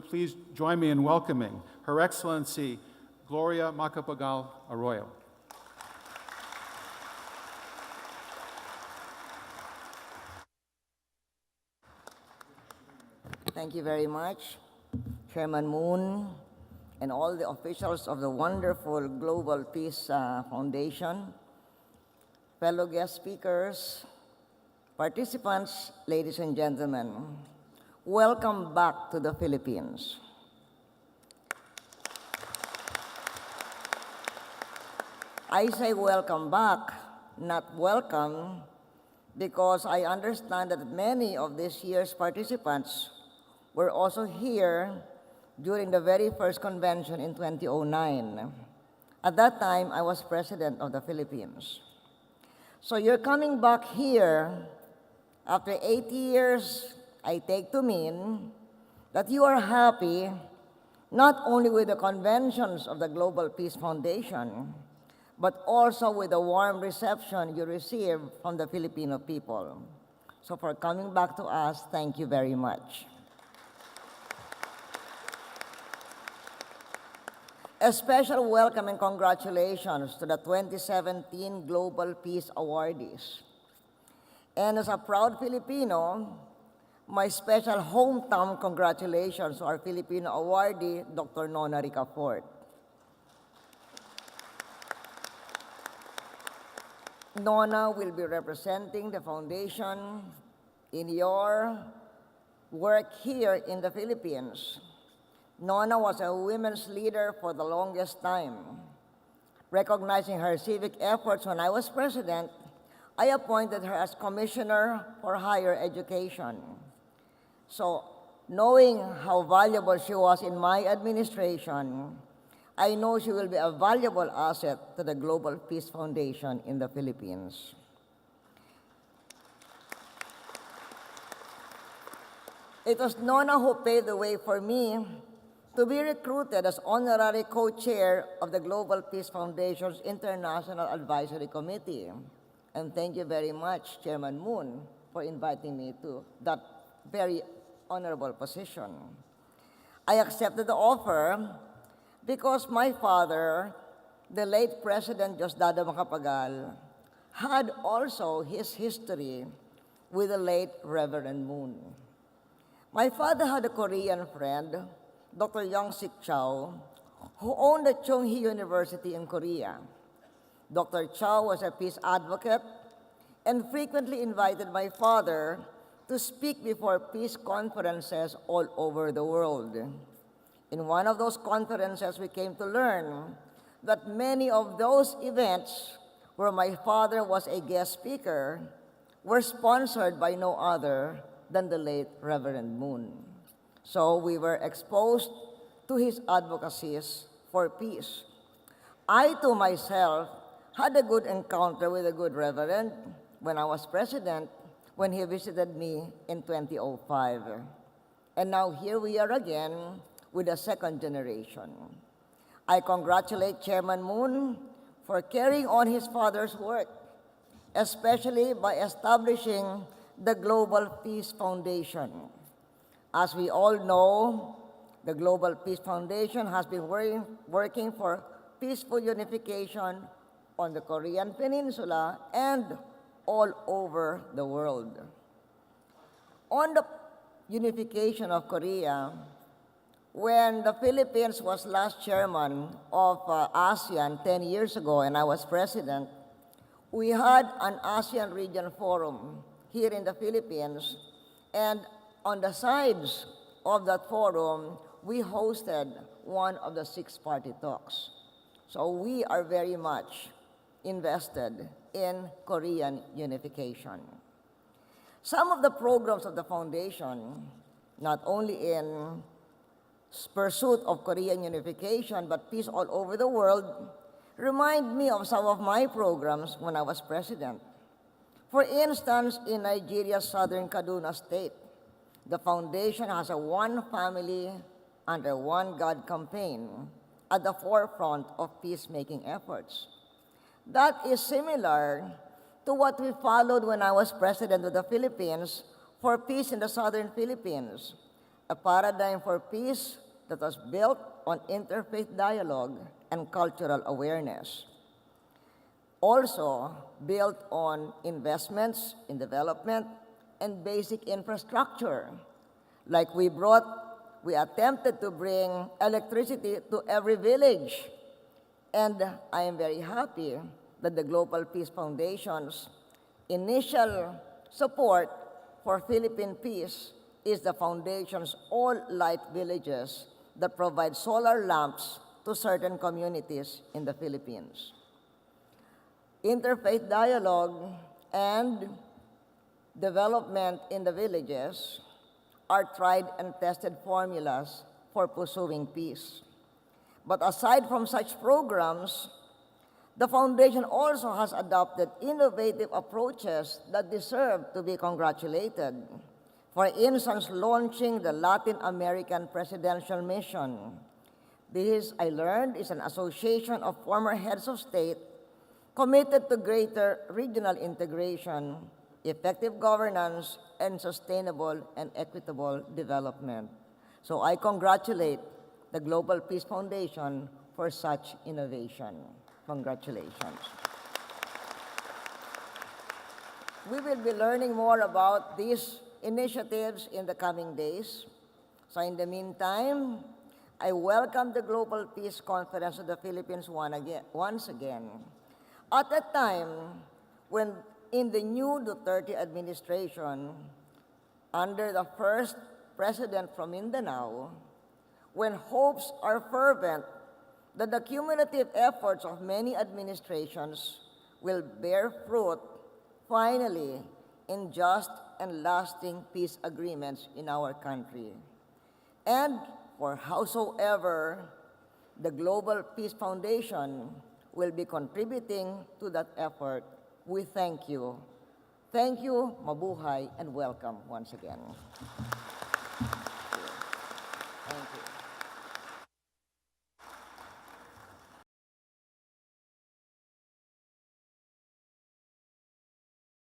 please join me in welcoming Her Excellency Gloria Macapagal Arroyo. Thank you very much, Chairman Moon, and all the officials of the wonderful Global Peace Foundation, fellow guest speakers, participants, ladies and gentlemen. Welcome back to the Philippines. I say welcome back, not welcome, because I understand that many of this year's participants were also here during the very first convention in 2009. At that time, I was president of the Philippines. So you're coming back here after 8 years, I take to mean that you are happy not only with the conventions of the Global Peace Foundation, but also with the warm reception you received from the Filipino people. So for coming back to us, thank you very much. A special welcome and congratulations to the 2017 Global Peace Awardees. And as a proud Filipino, my special hometown congratulations to our Filipino awardee, Dr. Nona Ricafort. Nona will be representing the foundation in your work here in the Philippines. Nona was a women's leader for the longest time. Recognizing her civic efforts when I was president, I appointed her as Commissioner for Higher Education. So, knowing how valuable she was in my administration, I know she will be a valuable asset to the Global Peace Foundation in the Philippines. It was Nona who paved the way for me to be recruited as honorary co-chair of the Global Peace Foundation's International Advisory Committee. And thank you very much, Chairman Moon, for inviting me to that very honorable position. I accepted the offer because my father, the late President Diosdado Macapagal, had also his history with the late Reverend Moon. My father had a Korean friend, Dr. Young-Sik Chow, who owned the Chung-Hee University in Korea. Dr. Chow was a peace advocate and frequently invited my father to speak before peace conferences all over the world. In one of those conferences, we came to learn that many of those events where my father was a guest speaker were sponsored by no other than the late Reverend Moon. So we were exposed to his advocacies for peace. I, too, myself, had a good encounter with a good reverend when I was president, when he visited me in 2005. And now here we are again with the second generation. I congratulate Chairman Moon for carrying on his father's work, especially by establishing the Global Peace Foundation. As we all know, the Global Peace Foundation has been working for peaceful unification on the Korean Peninsula and all over the world. On the unification of Korea, when the Philippines was last chairman of ASEAN 10 years ago and I was president, we had an ASEAN Region Forum here in the Philippines, and on the sides of that forum, we hosted one of the 6 party talks. So we are very much invested in Korean unification. Some of the programs of the foundation, not only in pursuit of Korean unification, but peace all over the world, remind me of some of my programs when I was president. For instance, in Nigeria's southern Kaduna State, the foundation has a One Family Under One God campaign at the forefront of peacemaking efforts. That is similar to what we followed when I was president of the Philippines for peace in the southern Philippines. a paradigm for peace that was built on interfaith dialogue and cultural awareness. Also built on investments in development and basic infrastructure. Like we attempted to bring electricity to every village. And I am very happy that the Global Peace Foundation's initial support for Philippine peace is the foundation's all-light villages that provide solar lamps to certain communities in the Philippines. Interfaith dialogue and development in the villages are tried and tested formulas for pursuing peace. But aside from such programs, the foundation also has adopted innovative approaches that deserve to be congratulated. For instance, launching the Latin American Presidential Mission. This, I learned, is an association of former heads of state committed to greater regional integration, effective governance, and sustainable and equitable development. So I congratulate the Global Peace Foundation for such innovation. Congratulations. We will be learning more about these initiatives in the coming days. So in the meantime, I welcome the Global Peace Conference of the Philippines once again. At a time when in the new Duterte administration, under the first president from Mindanao, when hopes are fervent that the cumulative efforts of many administrations will bear fruit finally in just and lasting peace agreements in our country. And for howsoever the Global Peace Foundation will be contributing to that effort, we thank you. Thank you, mabuhay, and welcome once again.